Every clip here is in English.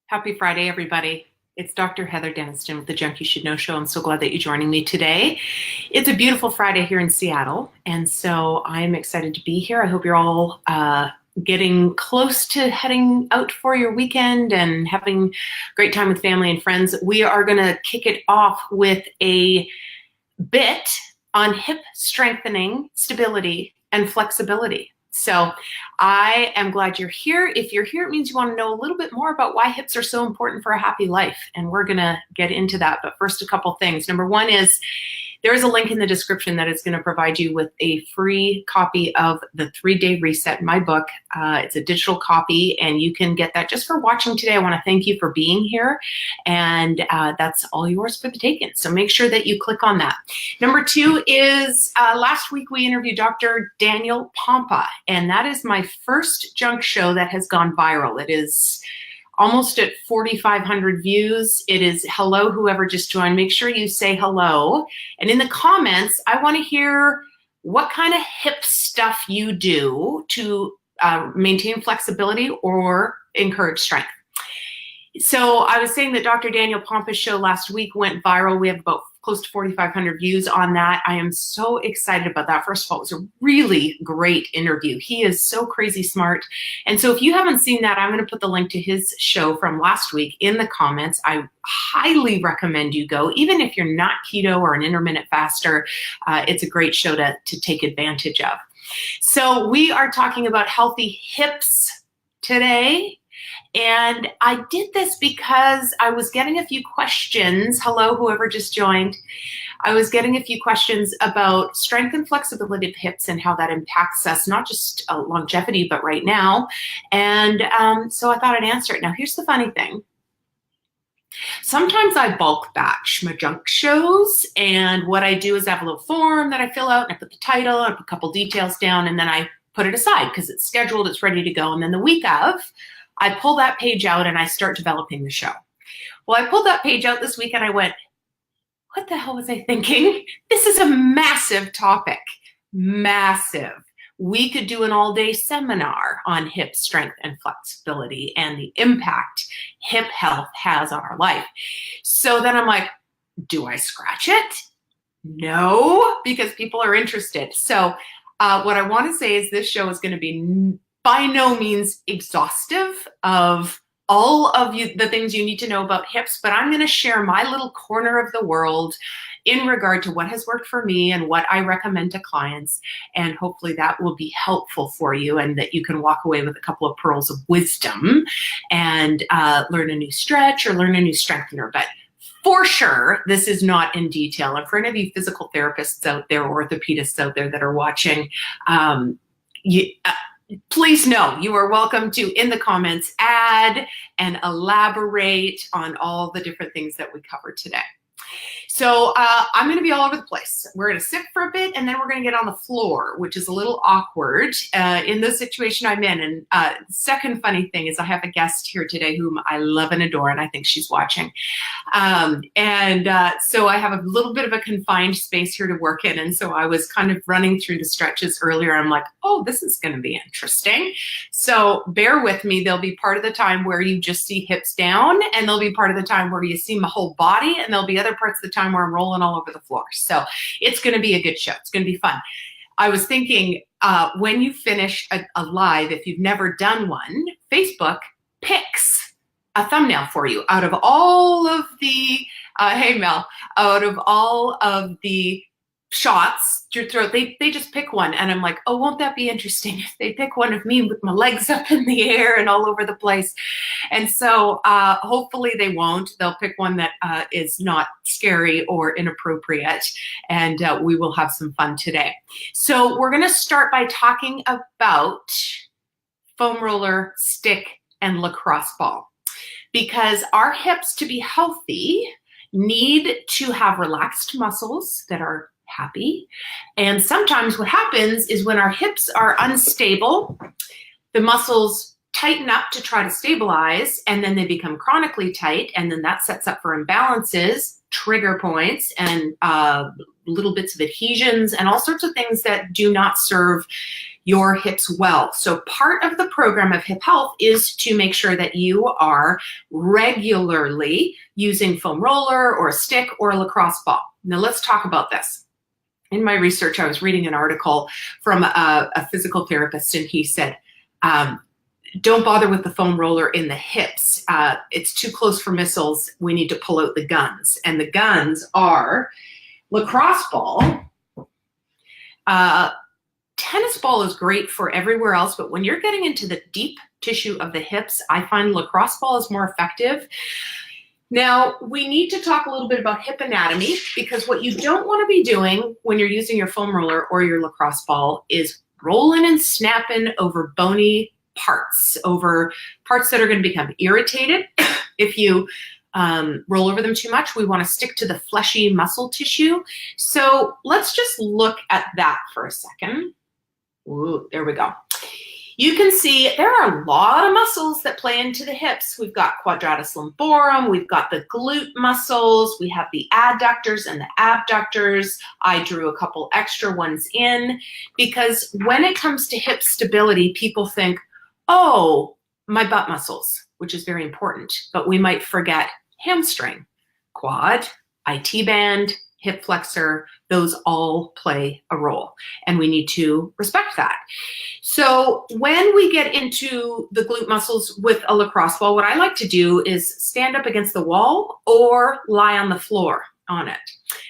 Happy Friday, everybody. It's Dr. Heather Denniston with the Junk You Should Know Show. I'm so glad that you're joining me today. It's a beautiful Friday here in Seattle, and so I'm excited to be here. I hope you're all getting close to heading out for your weekend and having a great time with family and friends. We are going to kick it off with a bit on hip strengthening, stability, and flexibility. So I am glad you're here. If you're here, it means you want to know a little bit more about why hips are so important for a happy life. And we're going to get into that. But first, a couple things. Number one is there is a link in the description that is going to provide you with a free copy of the 3-Day Reset, my book. It's a digital copy, and you can get that just for watching today. I want to thank you for being here, and that's all yours for the taking. So make sure that you click on that. Number two is last week we interviewed Dr. Daniel Pompa, and that is my first junk show that has gone viral. It is almost at 4,500 views. It is hello, whoever just joined. Make sure you say hello. And in the comments, I want to hear what kind of hip stuff you do to maintain flexibility or encourage strength. So I was saying that Dr. Daniel Pompa's show last week went viral. We have about close to 4,500 views on that. I am so excited about that. First of all, it was a really great interview. He is so crazy smart. And so if you haven't seen that, I'm going to put the link to his show from last week in the comments. I highly recommend you go. Even if you're not keto or an intermittent faster, it's a great show to take advantage of. So we are talking about healthy hips today. And I did this because I was getting a few questions. Hello, whoever just joined. I was getting a few questions about strength and flexibility of hips and how that impacts us, not just longevity, but right now. And so I thought I'd answer it. Now, here's the funny thing. Sometimes I bulk batch my junk shows, and what I do is I have a little form that I fill out, and I put the title, and I put a couple details down, and then I put it aside because it's scheduled, it's ready to go. And then the week of, I pull that page out and I start developing the show. Well, I pulled that page out this week and I went, what the hell was I thinking? This is a massive topic, massive. We could do an all-day seminar on hip strength and flexibility and the impact hip health has on our life. So then I'm like, do I scratch it? No, because people are interested. So what I want to say is this show is going to be by no means exhaustive of all of the things you need to know about hips, but I'm going to share my little corner of the world in regard to what has worked for me and what I recommend to clients. And hopefully that will be helpful for you and that you can walk away with a couple of pearls of wisdom and learn a new stretch or learn a new strengthener. But for sure, this is not in detail. And for any of you physical therapists out there, orthopedists out there that are watching, please know you are welcome to, in the comments, add and elaborate on all the different things that we covered today. So I'm going to be all over the place. We're going to sit for a bit, and then we're going to get on the floor, which is a little awkward in the situation I'm in. And second funny thing is I have a guest here today whom I love and adore, and I think she's watching. So I have a little bit of a confined space here to work in. And so I was kind of running through the stretches earlier. I'm like, oh, this is going to be interesting. So bear with me. There'll be part of the time where you just see hips down, and there'll be part of the time where you see my whole body, and there'll be other parts of the time where I'm rolling all over the floor. So it's going to be a good show. It's going to be fun. I was thinking when you finish a live, if you've never done one, Facebook picks a thumbnail for you out of all of the, hey Mel, out of all of the shots to your throat, they just pick one. And I'm like, oh, won't that be interesting if they pick one of me with my legs up in the air and all over the place? And so hopefully they won't. They'll pick one that is not scary or inappropriate, and we will have some fun today. So we're going to start by talking about foam roller, stick, and lacrosse ball, because our hips, to be healthy, need to have relaxed muscles that are happy. And sometimes what happens is when our hips are unstable, the muscles tighten up to try to stabilize, and then they become chronically tight, and then that sets up for imbalances, trigger points, and little bits of adhesions, and all sorts of things that do not serve your hips well. So part of the program of Hip Health is to make sure that you are regularly using foam roller or a stick or a lacrosse ball. Now let's talk about this. In my research, I was reading an article from a physical therapist, and he said, don't bother with the foam roller in the hips. It's too close for missiles. We need to pull out the guns. And the guns are lacrosse ball. Tennis ball is great for everywhere else, but when you're getting into the deep tissue of the hips, I find lacrosse ball is more effective. Now, we need to talk a little bit about hip anatomy, because what you don't want to be doing when you're using your foam roller or your lacrosse ball is rolling and snapping over bony parts, over parts that are going to become irritated. If you roll over them too much, we want to stick to the fleshy muscle tissue. So let's just look at that for a second. Ooh, there we go. You can see there are a lot of muscles that play into the hips. We've got quadratus lumborum, we've got the glute muscles, we have the adductors and the abductors. I drew a couple extra ones in because when it comes to hip stability, people think, oh, my butt muscles, which is very important, but we might forget hamstring, quad, IT band, hip flexor, those all play a role, and we need to respect that. So when we get into the glute muscles with a lacrosse ball, what I like to do is stand up against the wall or lie on the floor on it.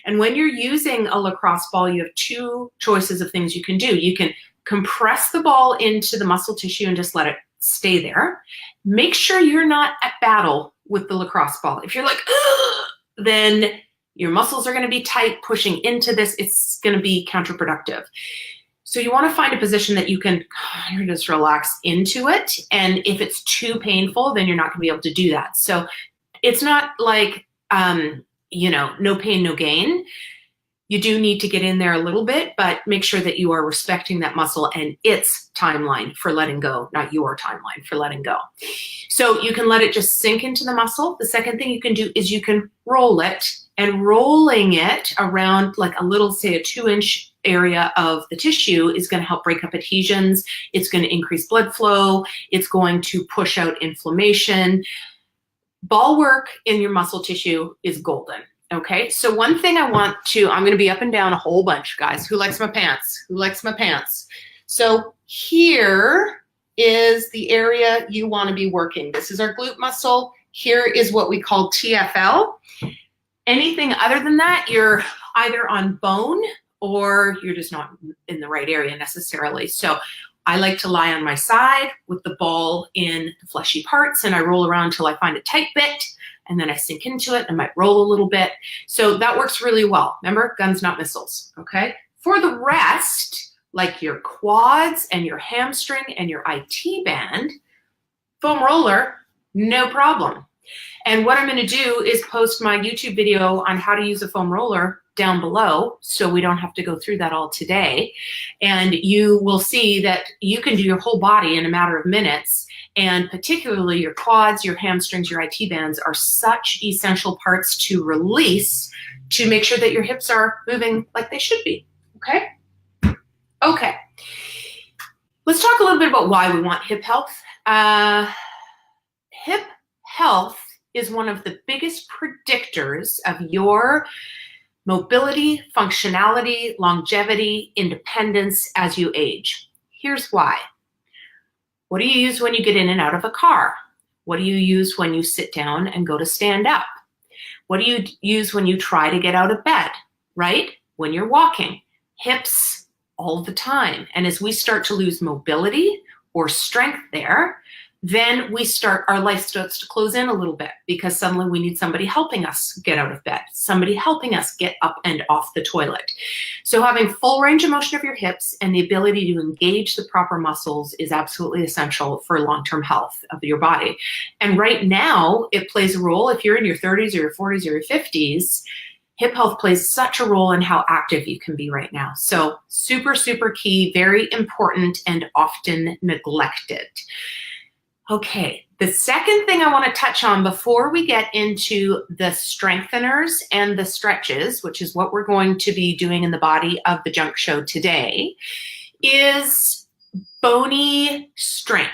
And when you're using a lacrosse ball, you have two choices of things you can do. You can compress the ball into the muscle tissue and just let it stay there. Make sure you're not at battle with the lacrosse ball. If you're like, ugh, then your muscles are going to be tight, pushing into this. It's going to be counterproductive. So you want to find a position that you can just relax into it. And if it's too painful, then you're not going to be able to do that. So it's not like, no pain, no gain. You do need to get in there a little bit, but make sure that you are respecting that muscle and its timeline for letting go, not your timeline for letting go. So you can let it just sink into the muscle. The second thing you can do is you can roll it, and rolling it around like a little, say a 2-inch area of the tissue is going to help break up adhesions. It's going to increase blood flow. It's going to push out inflammation. Ball work in your muscle tissue is golden. Okay, so one thing I'm going to be up and down a whole bunch, guys. Who likes my pants? Who likes my pants? So here is the area you want to be working. This is our glute muscle. Here is what we call TFL. Anything other than that, you're either on bone or you're just not in the right area necessarily. So I like to lie on my side with the ball in the fleshy parts, and I roll around till I find a tight bit, and then I sink into it and might roll a little bit. So that works really well. Remember, guns, not missiles, okay? For the rest, like your quads and your hamstring and your IT band, foam roller, no problem. And what I'm going to do is post my YouTube video on how to use a foam roller down below, so we don't have to go through that all today. And you will see that you can do your whole body in a matter of minutes, and particularly your quads, your hamstrings, your IT bands are such essential parts to release to make sure that your hips are moving like they should be, okay? Okay. Let's talk a little bit about why we want hip health. Hip health is one of the biggest predictors of your mobility, functionality, longevity, independence as you age. Here's why. What do you use when you get in and out of a car? What do you use when you sit down and go to stand up? What do you use when you try to get out of bed, right? When you're walking, hips all the time. And as we start to lose mobility or strength there, then our life starts to close in a little bit, because suddenly we need somebody helping us get out of bed, somebody helping us get up and off the toilet. So having full range of motion of your hips and the ability to engage the proper muscles is absolutely essential for long-term health of your body. And right now, it plays a role if you're in your 30s or your 40s or your 50s. Hip health plays such a role in how active you can be right now. So super, super key, very important, and often neglected. Okay, the second thing I want to touch on before we get into the strengtheners and the stretches, which is what we're going to be doing in the Body of the Junk show today, is Bony strength.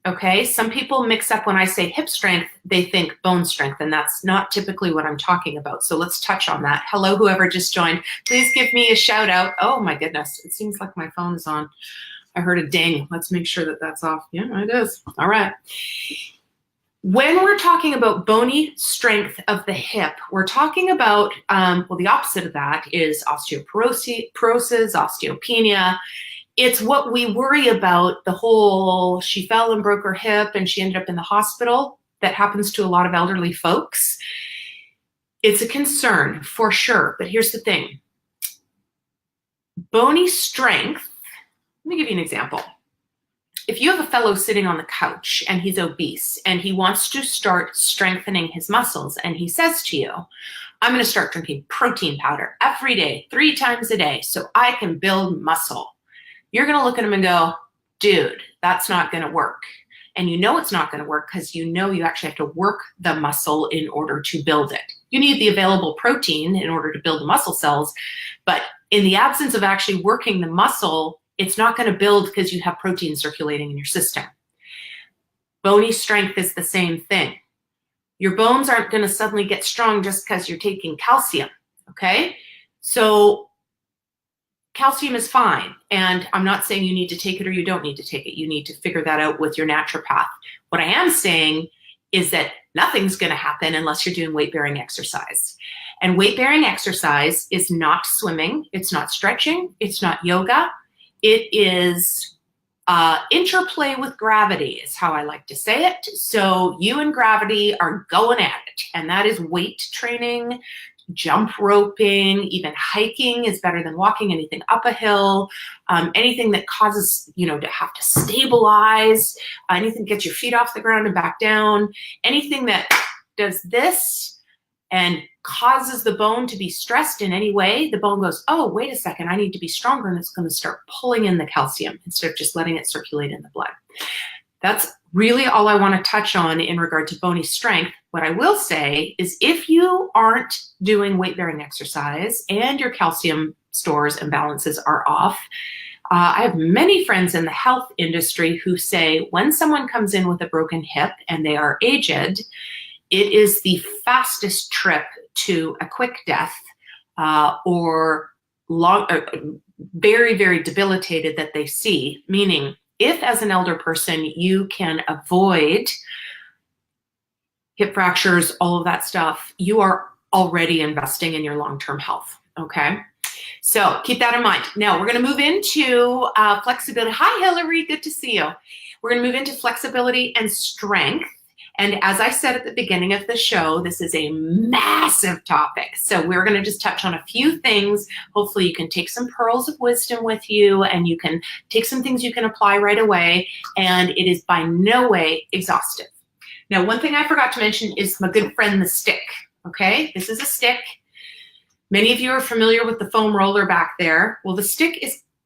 Okay, some people mix up when I say hip strength, they think bone strength, and that's not typically what I'm talking about. So let's touch on that. Hello, whoever just joined. Please give me a shout out. Oh my goodness, it seems like my phone is on. I heard a ding. Let's make sure that that's off. Yeah, it is. All right. When we're talking about bony strength of the hip, we're talking about, well, the opposite of that is osteoporosis, osteopenia. It's what we worry about, the whole she fell and broke her hip and she ended up in the hospital. That happens to a lot of elderly folks. It's a concern for sure, but here's the thing. Bony strength, let me give you an example. If you have a fellow sitting on the couch and he's obese and he wants to start strengthening his muscles and he says to you, I'm going to start drinking protein powder every day, 3 times a day, so I can build muscle. You're going to look at him and go, dude, that's not going to work. And you know it's not going to work because you know you actually have to work the muscle in order to build it. You need the available protein in order to build the muscle cells, but in the absence of actually working the muscle, it's not going to build because you have protein circulating in your system. Bony strength is the same thing. Your bones aren't going to suddenly get strong just because you're taking calcium, okay? So calcium is fine, and I'm not saying you need to take it or you don't need to take it. You need to figure that out with your naturopath. What I am saying is that nothing's going to happen unless you're doing weight-bearing exercise. And weight-bearing exercise is not swimming, it's not stretching, it's not yoga. It is interplay with gravity is how I like to say it. So you and gravity are going at it, and that is weight training, jump roping, even hiking is better than walking, anything up a hill, anything that causes, to have to stabilize, anything that gets your feet off the ground and back down, anything that does this and causes the bone to be stressed in any way, the bone goes, oh, wait a second, I need to be stronger, and it's going to start pulling in the calcium instead of just letting it circulate in the blood. That's really all I want to touch on in regard to bony strength. What I will say is if you aren't doing weight-bearing exercise and your calcium stores and balances are off, I have many friends in the health industry who say when someone comes in with a broken hip and they are aged, it is the fastest trip to a quick death or very, very debilitated that they see, meaning if as an elder person you can avoid hip fractures, all of that stuff, you are already investing in your long-term health, okay? So keep that in mind. Now we're gonna move into flexibility. Hi, Hillary, good to see you. We're gonna move into flexibility and strength. And as I said at the beginning of the show, this is a massive topic. So we're going to just touch on a few things. Hopefully you can take some pearls of wisdom with you and you can take some things you can apply right away. And it is by no way exhaustive. Now, one thing I forgot to mention is my good friend, the stick. Okay, this is a stick. Many of you are familiar with the foam roller back there. Well, the stick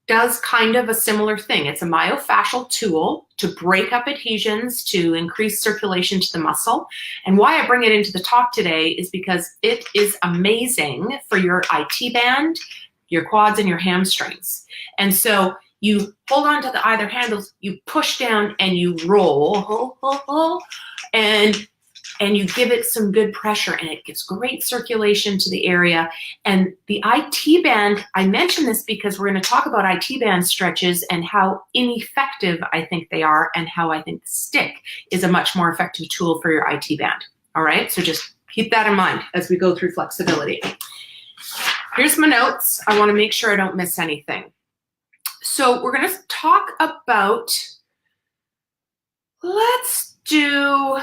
does kind of a similar thing. It's a myofascial tool to break up adhesions, to increase circulation to the muscle. And why I bring it into the talk today is because it is amazing for your IT band, your quads, and your hamstrings. And so you hold on to the either handles, you push down and you roll, and you give it some good pressure and it gives great circulation to the area. And the IT band, I mention this because we're going to talk about IT band stretches and how ineffective I think they are and how I think the stick is a much more effective tool for your IT band. All right, so just keep that in mind as we go through flexibility. Here's my notes. I want to make sure I don't miss anything. So we're going to talk about, let's do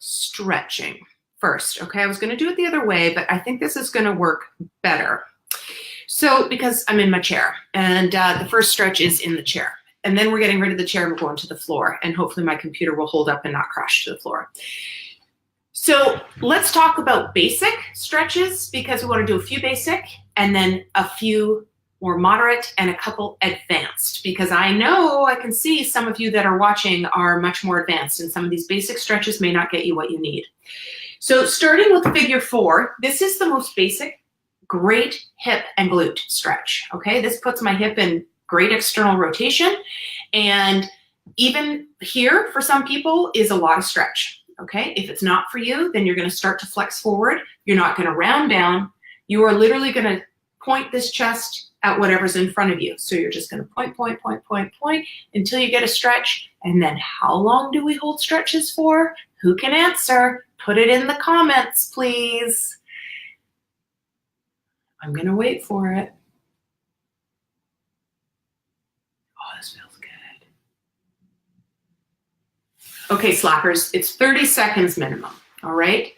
stretching first, okay? I was going to do it the other way, but I think this is going to work better. So, because I'm in my chair, and the first stretch is in the chair, and then we're getting rid of the chair and we're going to the floor, and hopefully my computer will hold up and not crash to the floor. So let's talk about basic stretches, because we want to do a few basic and then a few more moderate and a couple advanced, because I know I can see some of you that are watching are much more advanced and some of these basic stretches may not get you what you need. So starting with figure 4, this is the most basic, great hip and glute stretch, okay? This puts my hip in great external rotation And even here, for some people, is a lot of stretch, okay? If it's not for you, then you're gonna start to flex forward. You're not gonna round down. You are literally gonna point this chest at whatever's in front of you. So you're just gonna point, point, point, point, point until you get a stretch. And then how long do we hold stretches for? Who can answer? Put it in the comments, please. I'm gonna wait for it. Oh, this feels good. Okay, slackers, it's 30 seconds minimum, all right?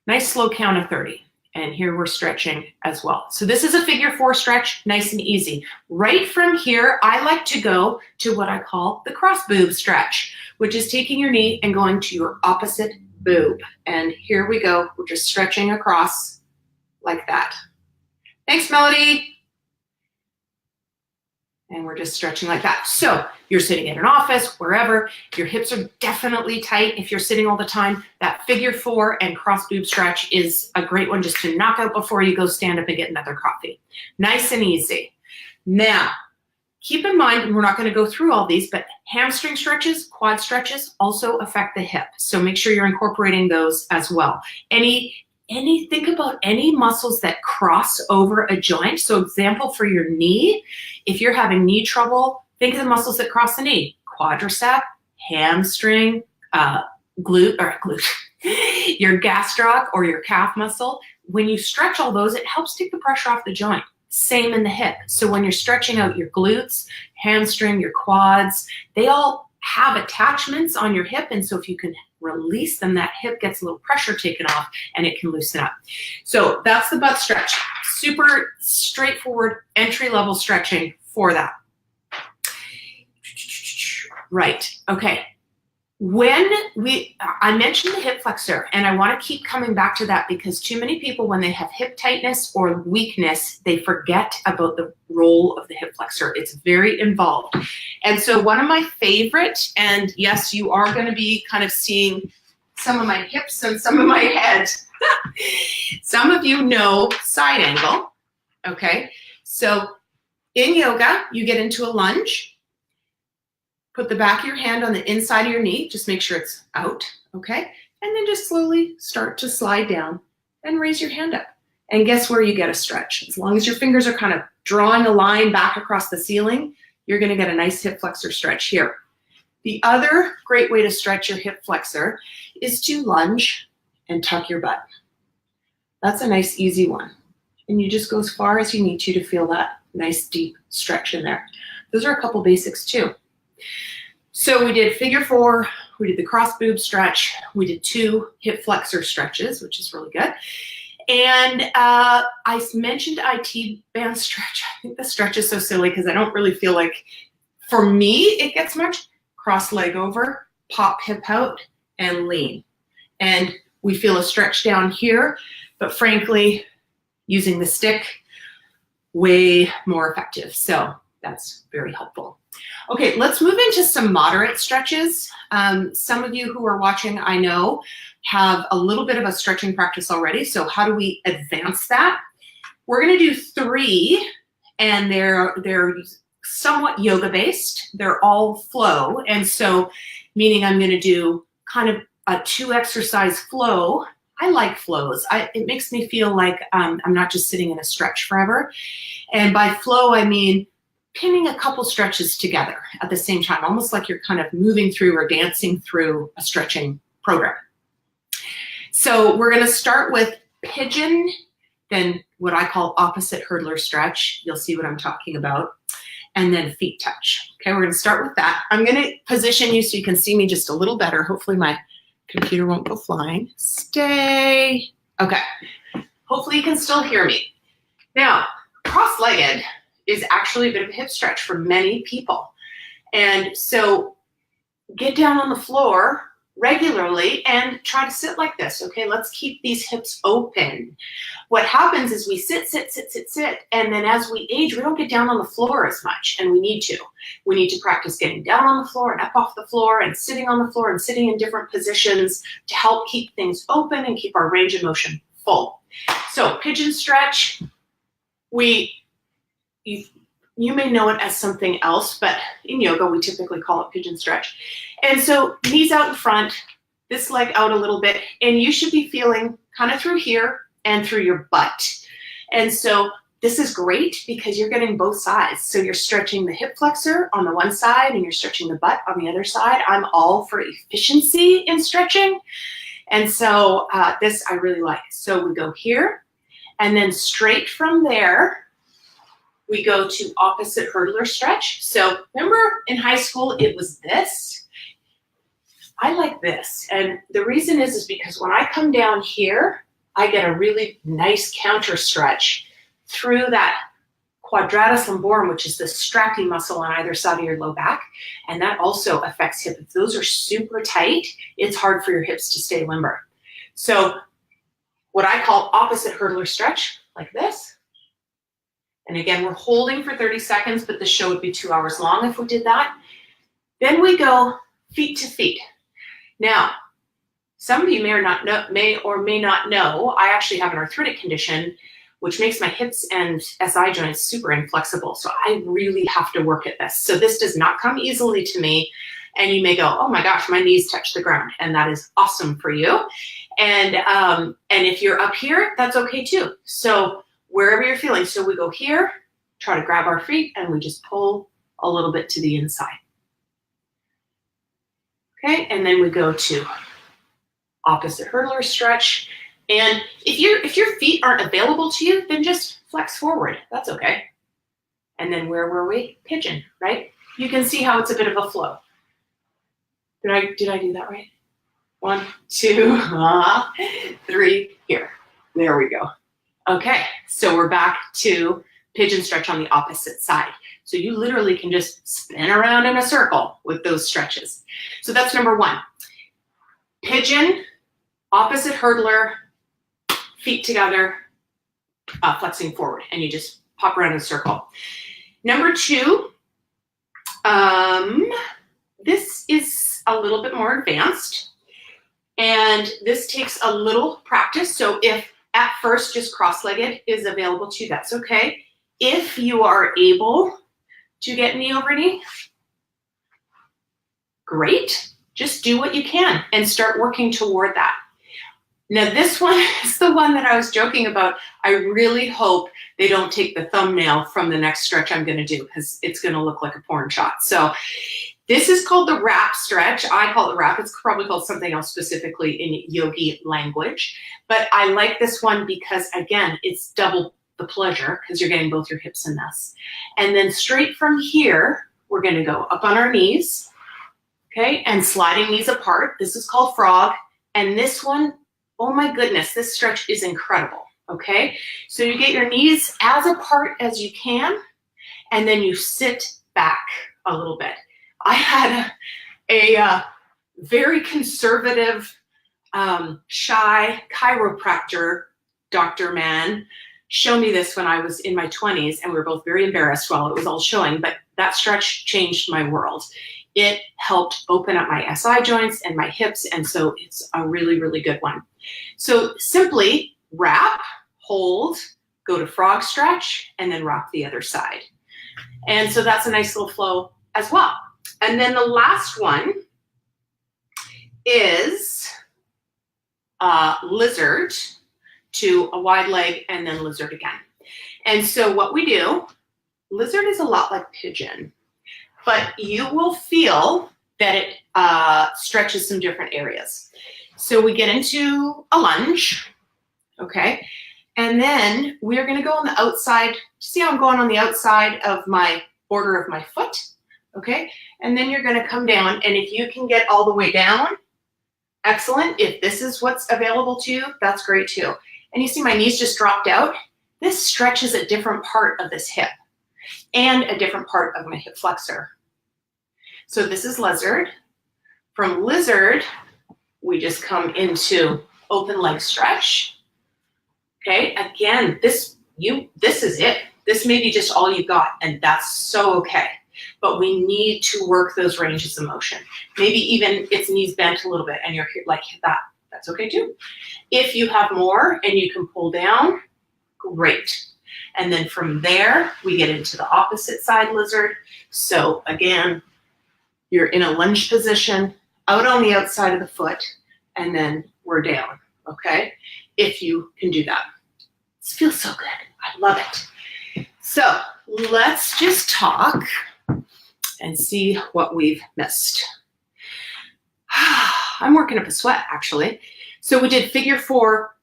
Nice slow count of 30. And here we're stretching as well. So this is a figure 4 stretch, nice and easy. Right from here, I like to go to what I call the cross boob stretch, which is taking your knee and going to your opposite boob. And here we go, we're just stretching across like that. Thanks, Melody. And we're just stretching like that. So you're sitting in an office, wherever, your hips are definitely tight. If you're sitting all the time, that figure 4 and cross boob stretch is a great one just to knock out before you go stand up and get another coffee. Nice and easy. Now, keep in mind, and we're not gonna go through all these, but hamstring stretches, quad stretches also affect the hip. So make sure you're incorporating those as well. Think about any muscles that cross over a joint. So example for your knee, if you're having knee trouble, think of the muscles that cross the knee. Quadricep, hamstring, glute, your gastroc or your calf muscle. When you stretch all those, it helps take the pressure off the joint. Same in the hip. So when you're stretching out your glutes, hamstring, your quads, they all have attachments on your hip. And so if you can release them, that hip gets a little pressure taken off and it can loosen up. So that's the butt stretch. Super straightforward entry-level stretching for that. Right, okay. I mentioned the hip flexor, and I want to keep coming back to that because too many people, when they have hip tightness or weakness, they forget about the role of the hip flexor. It's very involved. And so one of my favorite, and yes, you are going to be kind of seeing some of my hips and some of my head. Some of you know side angle, okay? So in yoga, you get into a lunge. Put the back of your hand on the inside of your knee. Just make sure it's out, okay? And then just slowly start to slide down and raise your hand up. And guess where you get a stretch? As long as your fingers are kind of drawing a line back across the ceiling, you're gonna get a nice hip flexor stretch here. The other great way to stretch your hip flexor is to lunge and tuck your butt. That's a nice, easy one. And you just go as far as you need to feel that nice, deep stretch in there. Those are a couple basics too. So we did figure 4, we did the cross boob stretch, we did 2 hip flexor stretches, which is really good. And I mentioned IT band stretch. I think the stretch is so silly because I don't really feel like, for me, it gets much. Cross leg over, pop hip out, and lean. And we feel a stretch down here, but frankly, using the stick, way more effective. So that's very helpful. Okay, let's move into some moderate stretches. Some of you who are watching, I know, have a little bit of a stretching practice already. So how do we advance that? We're gonna do 3, and they're somewhat yoga based. They're all flow. And so, meaning I'm gonna do kind of a 2 exercise flow. I like flows. It makes me feel like I'm not just sitting in a stretch forever. And by flow, I mean pinning a couple stretches together at the same time, almost like you're kind of moving through or dancing through a stretching program. So we're gonna start with pigeon, then what I call opposite hurdler stretch. You'll see what I'm talking about. And then feet touch. Okay, we're gonna start with that. I'm gonna position you so you can see me just a little better. Hopefully my computer won't go flying. Stay. Okay, hopefully you can still hear me. Now, cross-legged is actually a bit of a hip stretch for many people. And so get down on the floor regularly and try to sit like this, okay? Let's keep these hips open. What happens is we sit, and then as we age, we don't get down on the floor as much, and we need to. We need to practice getting down on the floor and up off the floor and sitting on the floor and sitting in different positions to help keep things open and keep our range of motion full. So pigeon stretch, you may know it as something else, but in yoga, we typically call it pigeon stretch. And so knees out in front, this leg out a little bit, and you should be feeling kind of through here and through your butt. And so this is great because you're getting both sides. So you're stretching the hip flexor on the one side and you're stretching the butt on the other side. I'm all for efficiency in stretching. And so this I really like. So we go here, and then straight from there, we go to opposite hurdler stretch. So remember in high school, it was this. I like this. And the reason is because when I come down here, I get a really nice counter stretch through that quadratus lumborum, which is the strapping muscle on either side of your low back. And that also affects hip. If those are super tight, it's hard for your hips to stay limber. So what I call opposite hurdler stretch, like this. And again, we're holding for 30 seconds, but the show would be 2 hours long if we did that. Then we go feet to feet. Now, some of you may or may not know, I actually have an arthritic condition which makes my hips and SI joints super inflexible. So I really have to work at this. So this does not come easily to me. And you may go, oh my gosh, my knees touch the ground. And that is awesome for you. And if you're up here, that's okay too. So wherever you're feeling. So we go here, try to grab our feet, and we just pull a little bit to the inside. Okay, and then we go to opposite hurdler stretch. And if your feet aren't available to you, then just flex forward. That's okay. And then where were we? Pigeon, right? You can see how it's a bit of a flow. Did I do that right? 1, 2, 3, here. There we go. Okay, so we're back to pigeon stretch on the opposite side. So you literally can just spin around in a circle with those stretches. So that's number 1. Pigeon, opposite hurdler, feet together, flexing forward, and you just pop around in a circle. Number 2, this is a little bit more advanced, and this takes a little practice. So if at first just cross-legged is available to you, that's okay. If you are able to get knee over knee, great. Just do what you can and start working toward that. Now this one is the one that I was joking about. I really hope they don't take the thumbnail from the next stretch I'm gonna do, because it's gonna look like a porn shot. So this is called the wrap stretch. I call it wrap. It's probably called something else specifically in yogi language. But I like this one because, again, it's double the pleasure because you're getting both your hips in this. And then straight from here, we're gonna go up on our knees, okay, and sliding knees apart. This is called frog. And this one, oh my goodness, this stretch is incredible, okay? So you get your knees as apart as you can, and then you sit back a little bit. I had a very conservative, shy chiropractor, Dr. Mann, show me this when I was in my 20s, and we were both very embarrassed while it was all showing, but that stretch changed my world. It helped open up my SI joints and my hips, and so it's a really, really good one. So simply wrap, hold, go to frog stretch, and then rock the other side. And so that's a nice little flow as well. And then the last one is lizard to a wide leg and then lizard again. And so what we do, lizard is a lot like pigeon, but you will feel that it stretches some different areas. So we get into a lunge, okay? And then we're gonna go on the outside. See how I'm going on the outside of my border of my foot, okay? And then you're gonna come down, and if you can get all the way down, excellent. If this is what's available to you, that's great too. And you see my knees just dropped out. This stretches a different part of this hip and a different part of my hip flexor. So this is lizard. From lizard, we just come into open leg stretch. Okay, again, this is it. This may be just all you got, and that's so okay. But we need to work those ranges of motion. Maybe even it's knees bent a little bit and you're like that. That's okay too. If you have more and you can pull down, great. And then from there, we get into the opposite side lizard. So again, you're in a lunge position, out on the outside of the foot, and then we're down, okay? If you can do that. This feels so good. I love it. So let's just talk and see what we've missed. I'm working up a sweat, actually. So we did figure 4,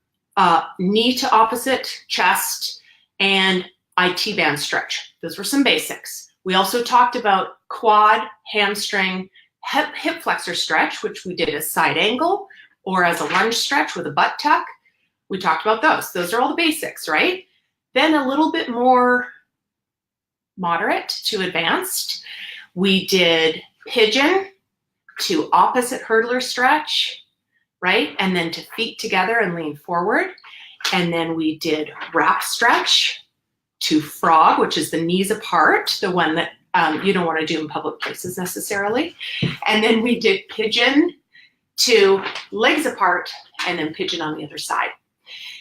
knee to opposite chest, and IT band stretch. Those were some basics. We also talked about quad, hamstring, hip flexor stretch, which we did as side angle or as a lunge stretch with a butt tuck. We talked about those. Those are all the basics, right? Then a little bit more moderate to advanced. We did pigeon to opposite hurdler stretch, right? And then to feet together and lean forward. And then we did wrap stretch to frog, which is the knees apart, the one that you don't want to do in public places necessarily. And then we did pigeon to legs apart and then pigeon on the other side.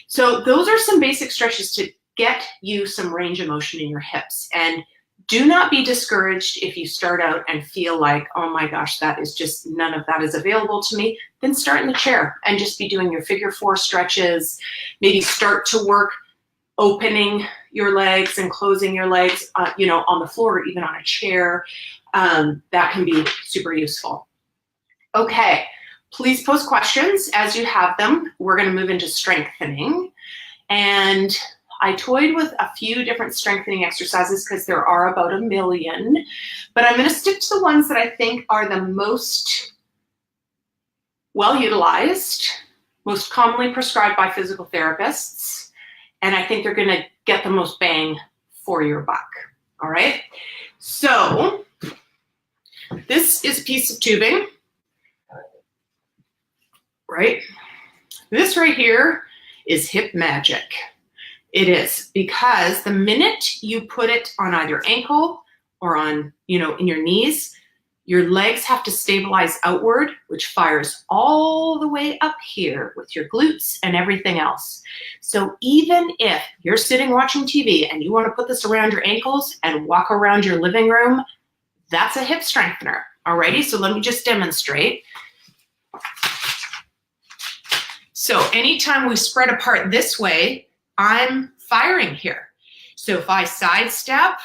So those are some basic stretches to get you some range of motion in your hips. And do not be discouraged if you start out and feel like, oh my gosh, that is just, none of that is available to me. Then start in the chair and just be doing your figure 4 stretches. Maybe start to work opening your legs and closing your legs, on the floor or even on a chair. That can be super useful. Okay, please post questions as you have them. We're going to move into strengthening. And I toyed with a few different strengthening exercises because there are about 1 million, but I'm going to stick to the ones that I think are the most well-utilized, most commonly prescribed by physical therapists, and I think they're going to get the most bang for your buck, all right? So this is a piece of tubing, right? This right here is hip magic. It is, because the minute you put it on either ankle or on, in your knees, your legs have to stabilize outward, which fires all the way up here with your glutes and everything else. So even if you're sitting watching TV and you want to put this around your ankles and walk around your living room, that's a hip strengthener. Alrighty, so let me just demonstrate. So anytime we spread apart this way, I'm firing here. So if I sidestep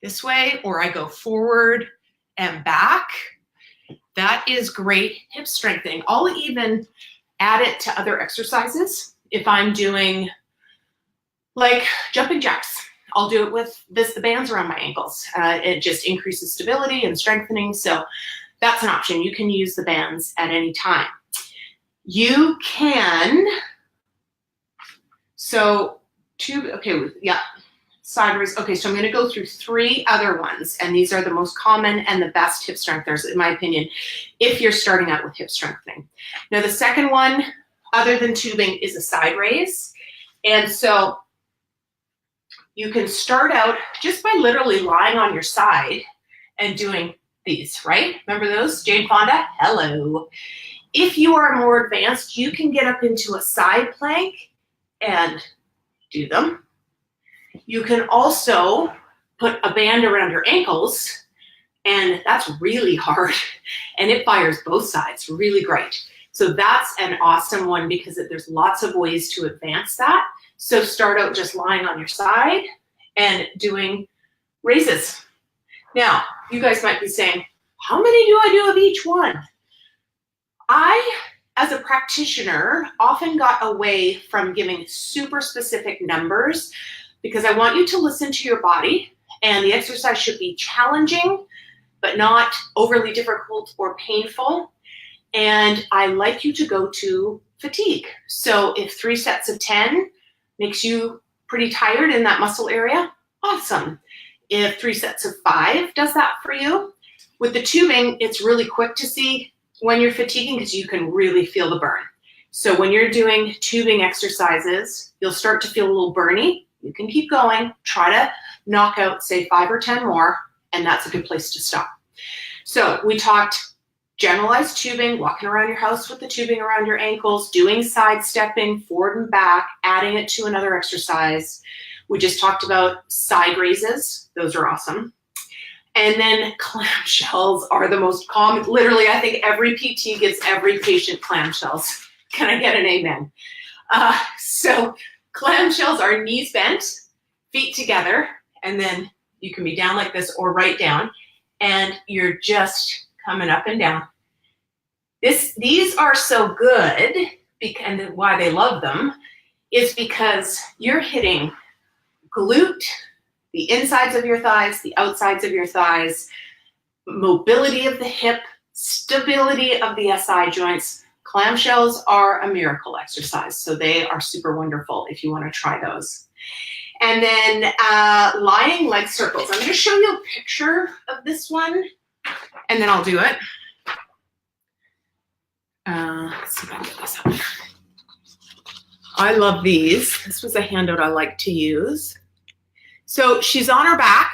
this way or I go forward and back, that is great hip strengthening. I'll even add it to other exercises. If I'm doing like jumping jacks, I'll do it with the bands around my ankles. It just increases stability and strengthening. So that's an option. You can use the bands at any time. You can, sideways. Okay, so I'm going to go through 3 other ones, and these are the most common and the best hip strengtheners, in my opinion, if you're starting out with hip strengthening. Now, the second one, other than tubing, is a side raise. And so you can start out just by literally lying on your side and doing these, right? Remember those? Jane Fonda? Hello. If you are more advanced, you can get up into a side plank and do them. You can also put a band around your ankles, and that's really hard, and it fires both sides really great. So that's an awesome one because there's lots of ways to advance that. So start out just lying on your side and doing raises. Now, you guys might be saying, how many do I do of each one? I, as a practitioner, often got away from giving super specific numbers because I want you to listen to your body, and the exercise should be challenging, but not overly difficult or painful. And I like you to go to fatigue. So if 3 sets of 10 makes you pretty tired in that muscle area, awesome. If 3 sets of 5 does that for you, with the tubing, it's really quick to see when you're fatiguing because you can really feel the burn. So when you're doing tubing exercises, you'll start to feel a little burny. You can keep going, try to knock out, say, 5 or 10 more, and that's a good place to stop. So we talked generalized tubing, walking around your house with the tubing around your ankles, doing side stepping forward and back, adding it to another exercise. We just talked about side raises. Those are awesome. And then clamshells are the most common. Literally, I think every PT gives every patient clamshells. Can I get an amen? So clamshells are knees bent, feet together, and then you can be down like this or right down, and you're just coming up and down. These are so good, and why they love them is because you're hitting glute, the insides of your thighs, the outsides of your thighs, mobility of the hip, stability of the SI joints. Clamshells are a miracle exercise, so they are super wonderful if you want to try those. And then lying leg circles. I'm going to show you a picture of this one, and then I'll do it. Let's see if I can get this up. I love these. This was a handout I like to use. So she's on her back.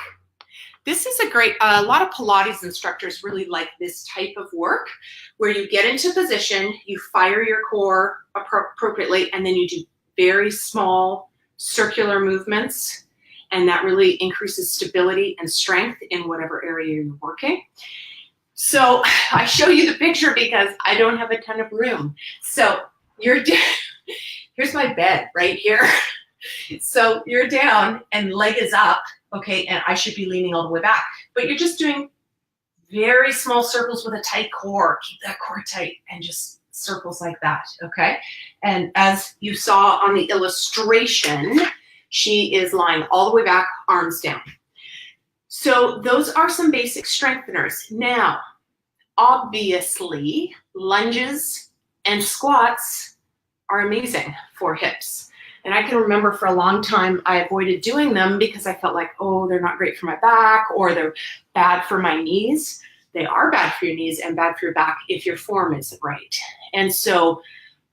This is a lot of Pilates instructors really like this type of work where you get into position, you fire your core appropriately, and then you do very small circular movements, and that really increases stability and strength in whatever area you're working. So I show you the picture because I don't have a ton of room. So here's my bed right here. So you're down and leg is up, okay, and I should be leaning all the way back. But you're just doing very small circles with a tight core. Keep that core tight and just circles like that, okay? And as you saw on the illustration, she is lying all the way back, arms down. So those are some basic strengtheners. Now, obviously, lunges and squats are amazing for hips. And I can remember for a long time, I avoided doing them because I felt like, oh, they're not great for my back or they're bad for my knees. They are bad for your knees and bad for your back if your form isn't right. And so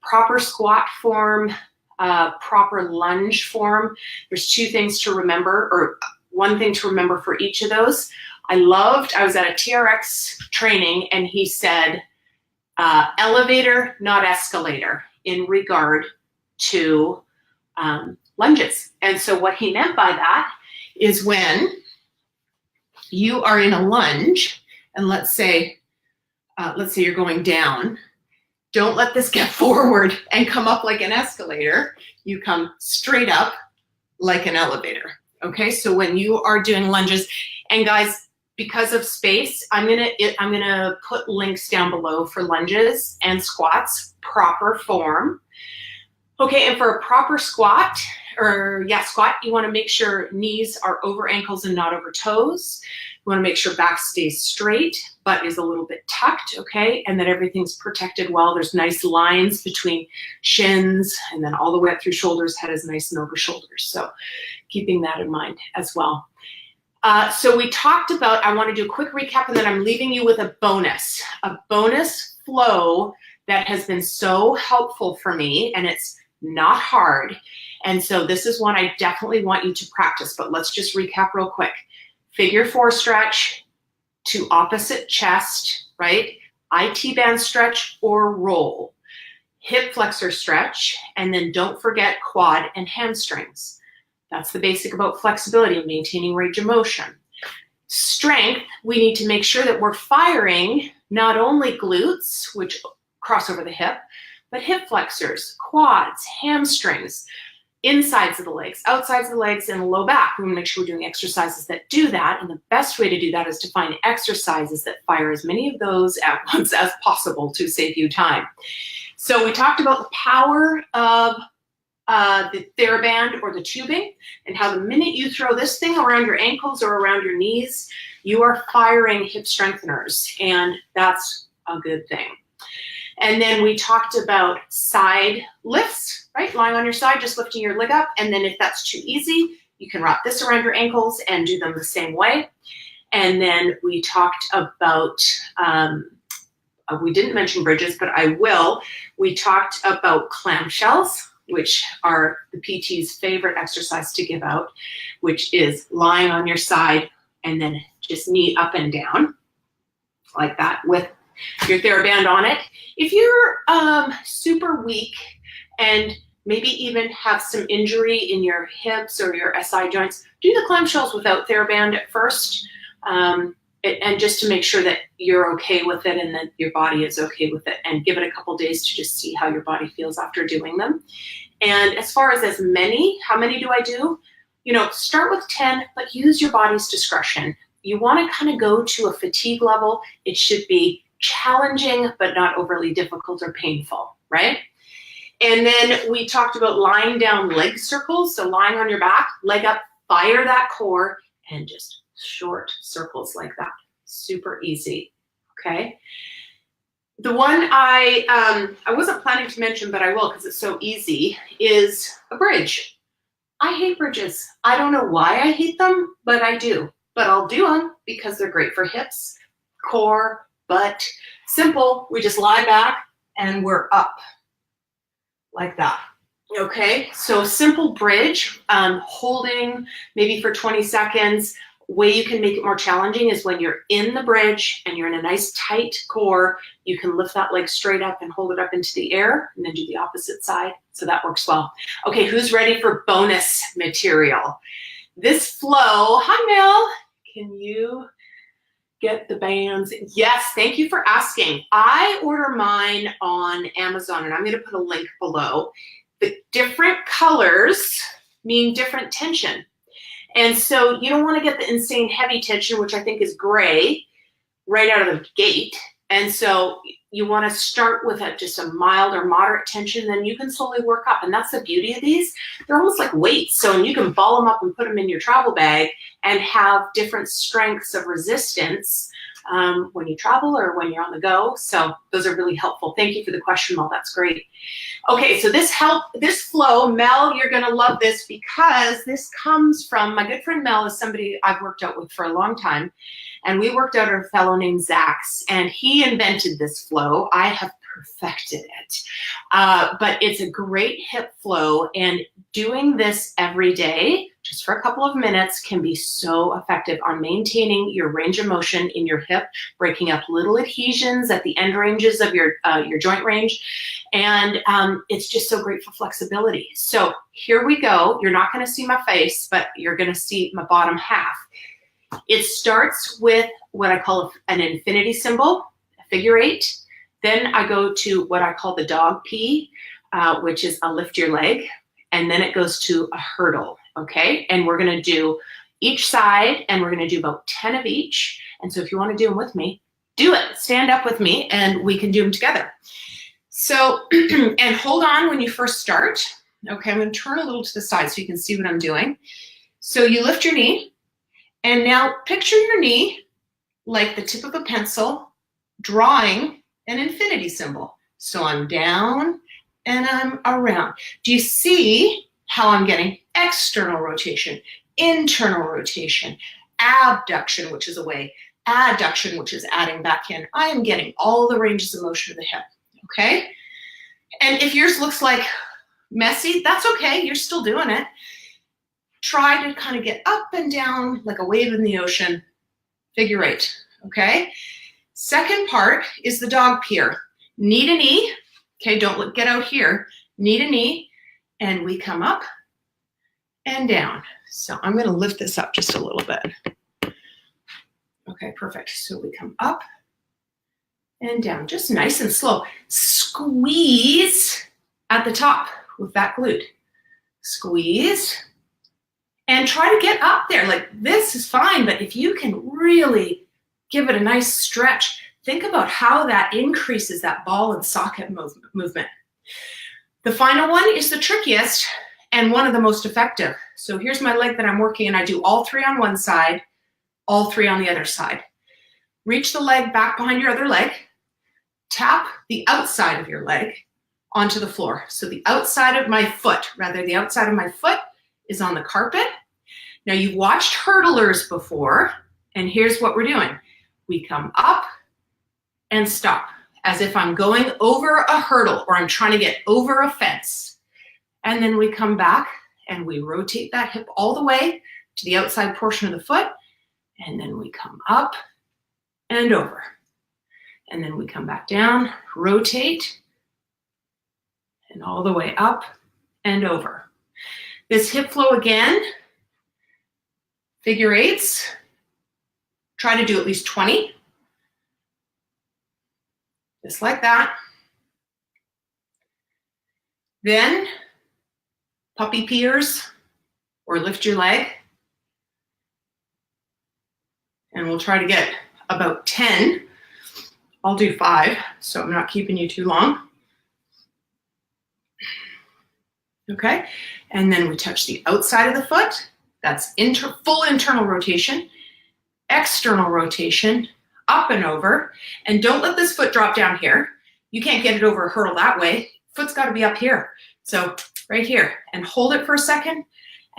proper squat form, proper lunge form, there's two things to remember, or one thing to remember for each of those. I was at a TRX training and he said, elevator, not escalator, in regard to lunges. And so what he meant by that is when you are in a lunge, and let's say you're going down, don't let this get forward and come up like an escalator. You come straight up like an elevator. Okay, so when you are doing lunges, and guys, because of space, I'm gonna put links down below for lunges and squats, proper form. Okay, and for a proper squat, you want to make sure knees are over ankles and not over toes. You want to make sure back stays straight, butt is a little bit tucked, okay, and that everything's protected well. There's nice lines between shins and then all the way up through shoulders. Head is nice and over shoulders, so keeping that in mind as well. So we talked about, I want to do a quick recap and then I'm leaving you with a bonus flow that has been so helpful for me, and it's not hard. And so this is one I definitely want you to practice, but let's just recap real quick. Figure 4 stretch to opposite chest, right? IT band stretch or roll. Hip flexor stretch, and then don't forget quad and hamstrings. That's the basic about flexibility and maintaining range of motion. Strength, we need to make sure that we're firing not only glutes, which cross over the hip, but hip flexors, quads, hamstrings, insides of the legs, outsides of the legs, and the low back. We want to make sure we're doing exercises that do that. And the best way to do that is to find exercises that fire as many of those at once as possible to save you time. So we talked about the power of the TheraBand or the tubing, and how the minute you throw this thing around your ankles or around your knees, you are firing hip strengtheners, and that's a good thing. And then we talked about side lifts, right? Lying on your side, just lifting your leg up. And then if that's too easy, you can wrap this around your ankles and do them the same way. And then we talked about, we didn't mention bridges, but I will. We talked about clamshells, which are the PT's favorite exercise to give out, which is lying on your side and then just knee up and down like that with your TheraBand on it. If you're super weak and maybe even have some injury in your hips or your SI joints, do the clamshells without TheraBand at first. And just to make sure that you're okay with it and that your body is okay with it, and give it a couple days to just see how your body feels after doing them. And as far as many, how many do I do? Start with 10, but use your body's discretion. You want to kind of go to a fatigue level. It should be challenging, but not overly difficult or painful, right? And then we talked about lying down leg circles. So lying on your back, leg up, fire that core, and just short circles like that. Super easy, okay? The one I wasn't planning to mention, but I will because it's so easy, is a bridge. I hate bridges. I don't know why I hate them, but I do. But I'll do them because they're great for hips, core, butt. Simple. We just lie back and we're up like that. Okay, so simple bridge, holding maybe for 20 seconds. Way you can make it more challenging is when you're in the bridge and you're in a nice tight core, you can lift that leg straight up and hold it up into the air and then do the opposite side. So that works well. Okay, who's ready for bonus material? This flow, hi Mel, can you get the bands? Yes, thank you for asking. I order mine on Amazon and I'm gonna put a link below. The different colors mean different tension. And so you don't want to get the insane heavy tension, which I think is gray, right out of the gate. And so you want to start with just a mild or moderate tension, then you can slowly work up. And that's the beauty of these. They're almost like weights. So you can ball them up and put them in your travel bag and have different strengths of resistance when you travel or when you're on the go. So those are really helpful. Thank you for the question, Mel. That's great. Okay, so this flow, Mel, you're gonna love this because this comes from, my good friend Mel is somebody I've worked out with for a long time. And we worked out with a fellow named Zax, and he invented this flow. I have perfected it. But it's a great hip flow, and doing this every day, just for a couple of minutes, can be so effective on maintaining your range of motion in your hip, breaking up little adhesions at the end ranges of your joint range. And it's just so great for flexibility. So here we go. You're not gonna see my face, but you're gonna see my bottom half. It starts with what I call an infinity symbol, a figure 8. Then I go to what I call the dog P, which is a lift your leg. And then it goes to a hurdle, okay? And we're gonna do each side, and we're gonna do about 10 of each. And so if you wanna do them with me, do it. Stand up with me and we can do them together. So, and hold on when you first start. Okay, I'm gonna turn a little to the side so you can see what I'm doing. So you lift your knee, and now picture your knee like the tip of a pencil drawing an infinity symbol. So I'm down and I'm around. Do you see how I'm getting external rotation, internal rotation, abduction, which is away, adduction, which is adding back in? I am getting all the ranges of motion of the hip, okay? And if yours looks like messy, that's okay, you're still doing it. Try to kind of get up and down like a wave in the ocean, figure 8, okay? Second part is the dog pier. Knee to knee, okay, don't get out here. Knee to knee, and we come up and down. So I'm gonna lift this up just a little bit. Okay, perfect. So we come up and down, just nice and slow. Squeeze at the top with that glute. Squeeze. And try to get up there. Like this is fine, but if you can really give it a nice stretch, think about how that increases that ball and socket movement. The final one is the trickiest and one of the most effective. So here's my leg that I'm working, and I do all 3 on one side, all 3 on the other side. Reach the leg back behind your other leg. Tap the outside of your leg onto the floor. So the outside of my foot, the outside of my foot is on the carpet. Now you've watched hurdlers before, and here's what we're doing. We come up and stop, as if I'm going over a hurdle or I'm trying to get over a fence. And then we come back and we rotate that hip all the way to the outside portion of the foot, and then we come up and over. And then we come back down, rotate, and all the way up and over. This hip flow again, figure eights. Try to do at least 20. Just like that. Then puppy peers or lift your leg. And we'll try to get about 10. I'll do 5, so I'm not keeping you too long. Okay, and then we touch the outside of the foot. That's full internal rotation, external rotation, up and over. And don't let this foot drop down here. You can't get it over a hurdle that way. Foot's got to be up here. So right here, and hold it for a second,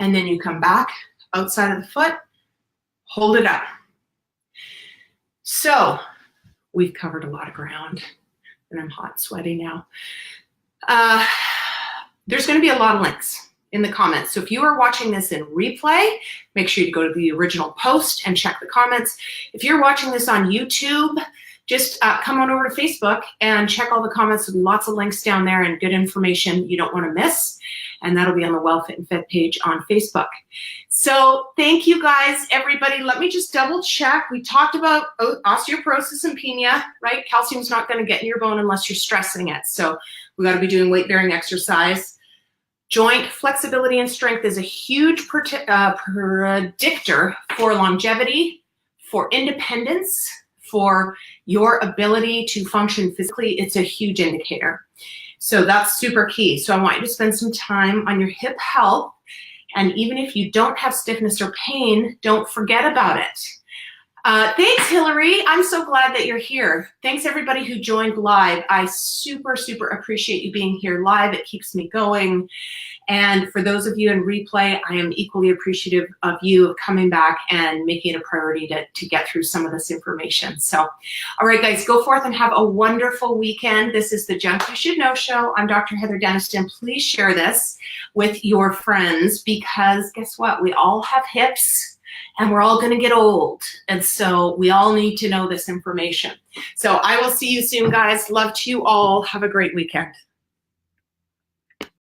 and then you come back outside of the foot, hold it up. So we've covered a lot of ground, and I'm hot and sweaty now. There's going to be a lot of links in the comments. So if you are watching this in replay, make sure you go to the original post and check the comments. If you're watching this on YouTube, just come on over to Facebook and check all the comments. There'll be lots of links down there and good information you don't want to miss. And that'll be on the Well Fit and Fit page on Facebook. So thank you guys, everybody. Let me just double check. We talked about osteoporosis and penia, right? Calcium's not going to get in your bone unless you're stressing it. So we got to be doing weight-bearing exercise. Joint flexibility and strength is a huge predictor for longevity, for independence, for your ability to function physically. It's a huge indicator. So that's super key. So I want you to spend some time on your hip health. And even if you don't have stiffness or pain, don't forget about it. Thanks, Hillary. I'm so glad that you're here. Thanks, everybody who joined live. I super, super appreciate you being here live. It keeps me going. And for those of you in replay, I am equally appreciative of you coming back and making it a priority to get through some of this information. So, all right, guys, go forth and have a wonderful weekend. This is the Junk You Should Know Show. I'm Dr. Heather Denniston. Please share this with your friends because guess what? We all have hips. And we're all going to get old. And so we all need to know this information. So I will see you soon, guys. Love to you all. Have a great weekend.